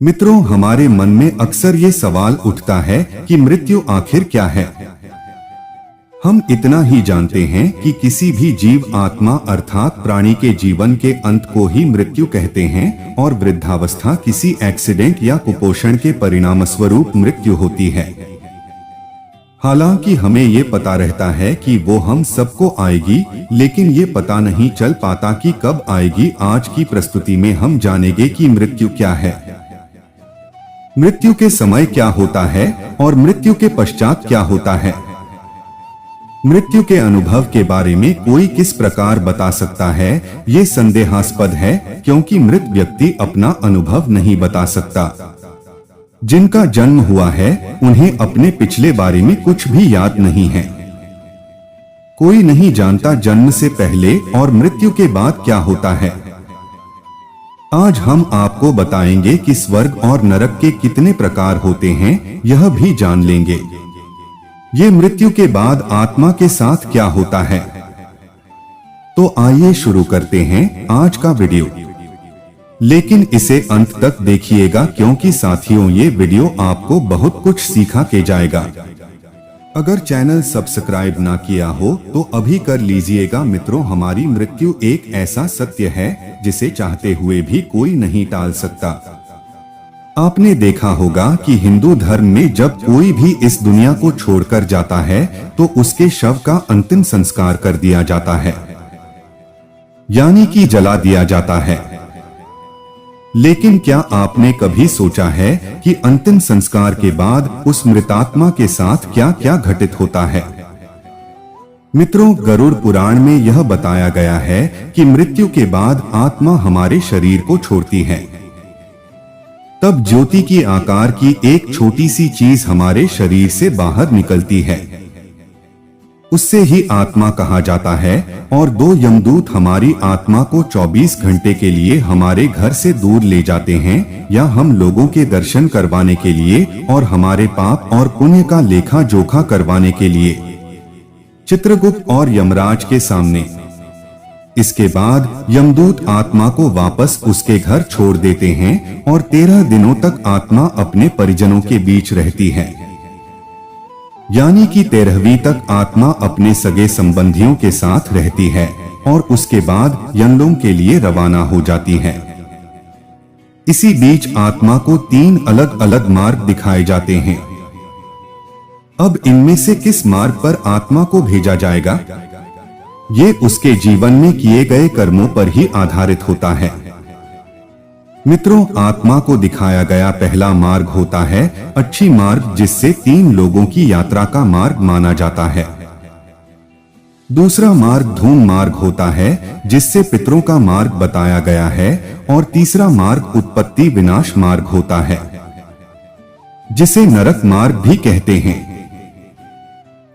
मित्रों, हमारे मन में अक्सर ये सवाल उठता है कि मृत्यु आखिर क्या है। हम इतना ही जानते हैं कि किसी भी जीव आत्मा अर्थात प्राणी के जीवन के अंत को ही मृत्यु कहते हैं और वृद्धावस्था किसी एक्सीडेंट या कुपोषण के परिणामस्वरूप मृत्यु होती है। हालांकि हमें ये पता रहता है कि वो हम सबको आएगी, लेकिन ये पता नहीं चल पाता कि कब आएगी। आज की प्रस्तुति में हम जानेंगे कि मृत्यु क्या है, मृत्यु के समय क्या होता है और मृत्यु के पश्चात क्या होता है। मृत्यु के अनुभव के बारे में कोई किस प्रकार बता सकता है, ये संदेहास्पद है, क्योंकि मृत व्यक्ति अपना अनुभव नहीं बता सकता। जिनका जन्म हुआ है उन्हें अपने पिछले बारे में कुछ भी याद नहीं है। कोई नहीं जानता जन्म से पहले और मृत्यु के बाद क्या होता है। आज हम आपको बताएंगे कि स्वर्ग और नरक के कितने प्रकार होते हैं, यह भी जान लेंगे। ये मृत्यु के बाद आत्मा के साथ क्या होता है। तो आइए शुरू करते हैं आज का वीडियो। लेकिन इसे अंत तक देखिएगा, क्योंकि साथियों ये वीडियो आपको बहुत कुछ सिखा के जाएगा। अगर चैनल सब्सक्राइब ना किया हो तो अभी कर लीजिएगा। मित्रों, हमारी मृत्यु एक ऐसा सत्य है जिसे चाहते हुए भी कोई नहीं टाल सकता। आपने देखा होगा कि हिंदू धर्म में जब कोई भी इस दुनिया को छोड़कर जाता है तो उसके शव का अंतिम संस्कार कर दिया जाता है, यानी कि जला दिया जाता है। लेकिन क्या आपने कभी सोचा है कि अंतिम संस्कार के बाद उस मृतात्मा के साथ क्या क्या घटित होता है। मित्रों, गरुड़ पुराण में यह बताया गया है कि मृत्यु के बाद आत्मा हमारे शरीर को छोड़ती है। तब ज्योति की आकार की एक छोटी सी चीज हमारे शरीर से बाहर निकलती है, उससे ही आत्मा कहा जाता है। और दो यमदूत हमारी आत्मा को 24 घंटे के लिए हमारे घर से दूर ले जाते हैं, या हम लोगों के दर्शन करवाने के लिए और हमारे पाप और पुण्य का लेखा जोखा करवाने के लिए, चित्रगुप्त और यमराज के सामने। इसके बाद यमदूत आत्मा को वापस उसके घर छोड़ देते हैं और 13 दिनों तक आत्मा अपने परिजनों के बीच रहती है, यानी कि 13वीं तक आत्मा अपने सगे संबंधियों के साथ रहती है और उसके बाद यमलोक के लिए रवाना हो जाती है। इसी बीच आत्मा को 3 अलग अलग मार्ग दिखाए जाते हैं। अब इनमें से किस मार्ग पर आत्मा को भेजा जाएगा, ये उसके जीवन में किए गए कर्मों पर ही आधारित होता है। मित्रों, आत्मा को दिखाया गया पहला मार्ग होता है अच्छी मार्ग, जिससे 3 लोगों की यात्रा का मार्ग माना जाता है। दूसरा मार्ग धूम मार्ग होता है, जिससे पितरों का मार्ग बताया गया है। और तीसरा मार्ग उत्पत्ति विनाश मार्ग होता है, जिसे नरक मार्ग भी कहते हैं।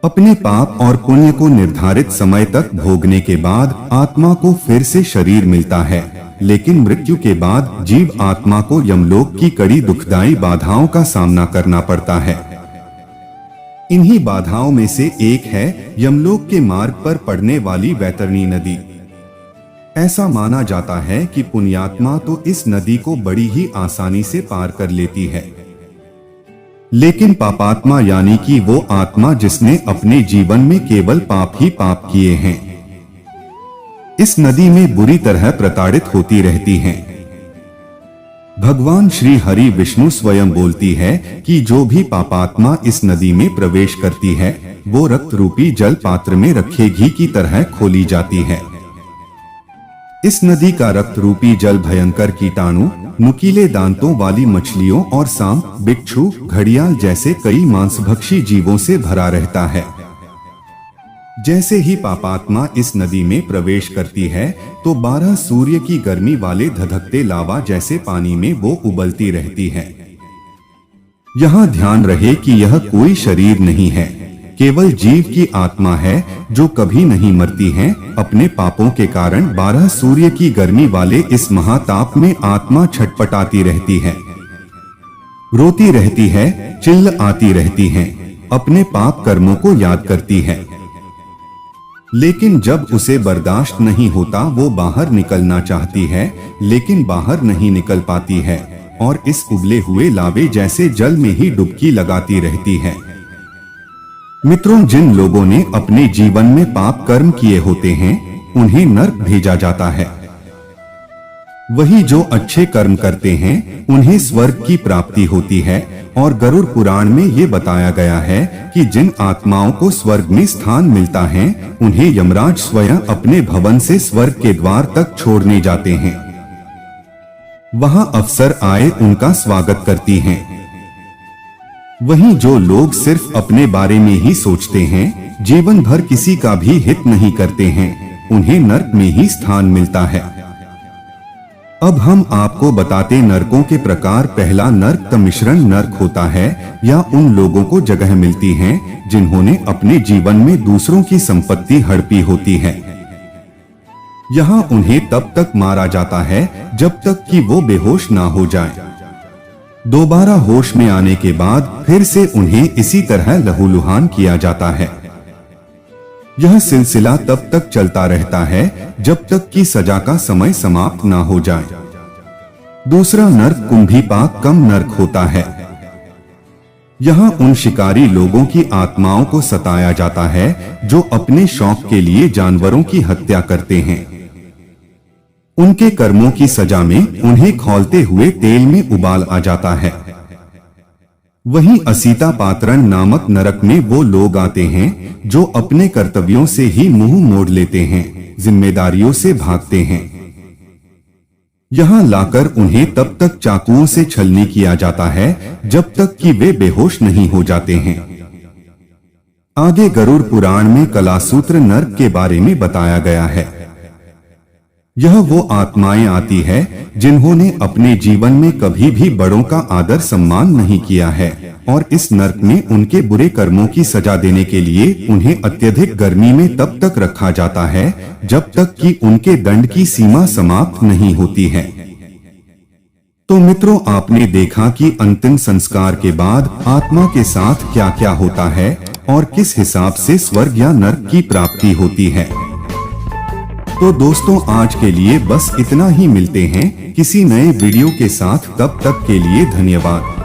अपने पाप और पुण्य को निर्धारित समय तक भोगने के बाद आत्मा को फिर से शरीर मिलता है, लेकिन मृत्यु के बाद जीव आत्मा को यमलोक की कड़ी दुखदायी बाधाओं का सामना करना पड़ता है। इन्हीं बाधाओं में से एक है यमलोक के मार्ग पर पड़ने वाली वैतरणी नदी। ऐसा माना जाता है कि पुण्यात्मा तो इस नदी को बड़ी ही आसानी से पार कर लेती है, लेकिन पापात्मा यानी कि वो आत्मा जिसने अपने जीवन में केवल पाप ही पाप किए हैं, इस नदी में बुरी तरह प्रताड़ित होती रहती हैं। भगवान श्री हरि विष्णु स्वयं बोलती है कि जो भी पापात्मा इस नदी में प्रवेश करती है वो रक्त रूपी जल पात्र में रखे घी की तरह खोली जाती है। इस नदी का रक्त रूपी जल भयंकर कीटाणु, नुकीले दांतों वाली मछलियों और सांप, बिच्छू, घड़ियाल जैसे कई मांसभक्षी जीवों से भरा रहता है। जैसे ही पापात्मा इस नदी में प्रवेश करती है तो 12 सूर्य की गर्मी वाले धधकते लावा जैसे पानी में वो उबलती रहती है। यहाँ ध्यान रहे कि यह कोई शरीर नहीं है, केवल जीव की आत्मा है जो कभी नहीं मरती है। अपने पापों के कारण 12 सूर्य की गर्मी वाले इस महाताप में आत्मा छटपटाती रहती है, रोती रहती है, चिल्ल आती रहती है, अपने पाप कर्मों को याद करती है। लेकिन जब उसे बर्दाश्त नहीं होता वो बाहर निकलना चाहती है, लेकिन बाहर नहीं निकल पाती है और इस उबले हुए लावे जैसे जल में ही डुबकी लगाती रहती है। मित्रों, जिन लोगों ने अपने जीवन में पाप कर्म किए होते हैं उन्हें नरक भेजा जाता है। वही जो अच्छे कर्म करते हैं उन्हें स्वर्ग की प्राप्ति होती है। और गरुड़ पुराण में ये बताया गया है कि जिन आत्माओं को स्वर्ग में स्थान मिलता है उन्हें यमराज स्वयं अपने भवन से स्वर्ग के द्वार तक छोड़ने जाते हैं। वहां अफसर आए उनका स्वागत करती हैं। वहीं जो लोग सिर्फ अपने बारे में ही सोचते हैं, जीवन भर किसी का भी हित नहीं करते हैं, उन्हें नरक में ही स्थान मिलता है। अब हम आपको बताते नरकों के प्रकार। पहला नरक मिश्रण नरक होता है, या उन लोगों को जगह मिलती है जिन्होंने अपने जीवन में दूसरों की संपत्ति हड़पी होती है। यहाँ उन्हें तब तक मारा जाता है जब तक कि वो बेहोश ना हो जाए। दोबारा होश में आने के बाद फिर से उन्हें इसी तरह लहूलुहान किया जाता है। यह सिलसिला तब तक चलता रहता है जब तक कि सजा का समय समाप्त ना हो जाए। दूसरा नरक कुंभीपाक कम नरक होता है। यहाँ उन शिकारी लोगों की आत्माओं को सताया जाता है जो अपने शौक के लिए जानवरों की हत्या करते हैं। उनके कर्मों की सजा में उन्हें खौलते हुए तेल में उबाल आ जाता है। वहीं असीता पात्रन नामक नरक में वो लोग आते हैं जो अपने कर्तव्यों से ही मुंह मोड़ लेते हैं, जिम्मेदारियों से भागते हैं। यहाँ लाकर उन्हें तब तक चाकुओं से छलनी किया जाता है जब तक कि वे बेहोश नहीं हो जाते हैं। आगे गरुड़ पुराण में कलासूत्र नरक के बारे में बताया गया है। यह वो आत्माएं आती है जिन्होंने अपने जीवन में कभी भी बड़ों का आदर सम्मान नहीं किया है, और इस नरक में उनके बुरे कर्मों की सजा देने के लिए उन्हें अत्यधिक गर्मी में तब तक रखा जाता है जब तक कि उनके दंड की सीमा समाप्त नहीं होती है। तो मित्रों, आपने देखा कि अंतिम संस्कार के बाद आत्मा के साथ क्या क्या होता है और किस हिसाब से स्वर्ग या नरक की प्राप्ति होती है। तो दोस्तों, आज के लिए बस इतना ही। मिलते हैं किसी नए वीडियो के साथ, तब तक के लिए धन्यवाद।